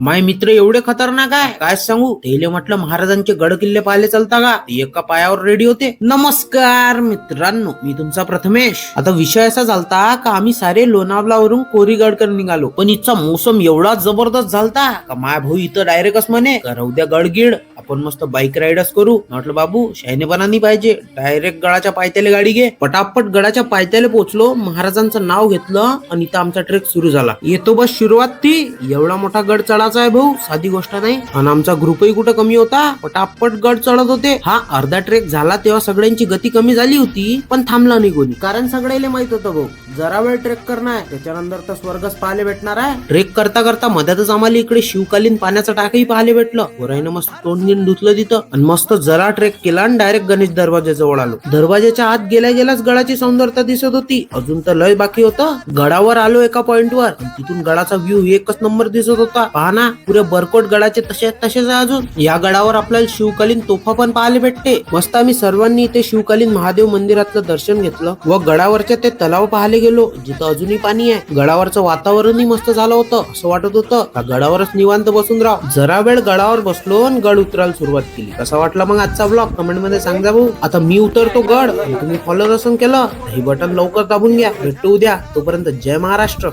माय मित्र एवढे खतरनाक आहे काय सांगू. तेले म्हटलं महाराजांचे गड किल्ले पाहिले चालता का, एका पायावर रेडी होते. नमस्कार मित्रांनो, मी तुमचा प्रथमेश. आता विषय असा झालता का आम्ही सारे लोणावळावरून कोरीगडकडे निघालो, पण इथचा मोसम एवढा जबरदस्त झालता का माय भाऊ इथं डायरेक्टच म्हणे उद्या गडगिड आपण मस्त बाईक राईडच करू. म्हटलं बाबू शहाणेपणा नाही पाहिजे, डायरेक्ट गडाच्या पायथ्याला गाडी घे. पटापट गडाच्या पायथ्याला पोहोचलो, महाराजांचं नाव घेतलं आणि इथं आमचा ट्रेक सुरू झाला. येतो बस सुरुवात ती. एवढा मोठा गड चढायचा आहे भाऊ, साधी गोष्ट नाही. आणि आमचा ग्रुपही कुठं कमी होता, पटापट गड चढत होते. हा अर्धा ट्रेक झाला तेव्हा सगळ्यांची गती कमी झाली होती, पण थांबला नाही कोणी, कारण सगळ्याला माहित होतं भाऊ जरा वेळ ट्रेक करणार आहे, त्याच्यानंतर तर स्वर्गच पाहायला भेटणार आहे. ट्रेक करता करता मध्यातच आम्हाला इकडे शिवकालीन पाण्याचं टाकही पाहायला भेटलं. पोराईनं मस्त तोंड गिन धुतलं तिथं आणि मस्त जरा ट्रेक केला आणि डायरेक्ट गणेश दरवाजाजवळ आलो. दरवाजाच्या आत गेल्या गेल्याच गडाची सौंदर्यता दिसत होती. अजून तर लय बाकी होतं. गडावर आलो एका पॉइंटवर, तिथून गडाचा व्ह्यू एकच नंबर दिसत होता. पहा ना, पुरे बरकोट गडाचे तसेच आहे. अजून या गडावर आपल्याला शिवकालीन तोफा पण पाहायला भेटते. मस्त आम्ही सर्वांनी इथे शिवकालीन महादेव मंदिरातलं दर्शन घेतलं व गडावरच्या ते तलाव पाहायला गेलो, जिथं अजूनही पाणी आहे. गडावरचं वातावरणही मस्त झालं होतं. असं वाटत होतं का गडावरच निवांत बसून राह. जरा वेळ गडावर बसलो आणि गड उतरायला सुरुवात केली. कसा वाटला मग आजचा ब्लॉग कमेंट मध्ये सांगा भाऊ. आता मी उतरतो गड, तुम्ही फॉलो नसून केलं हे बटन लवकर दाबून घ्या. भेटतो उद्या, तोपर्यंत जय महाराष्ट्र.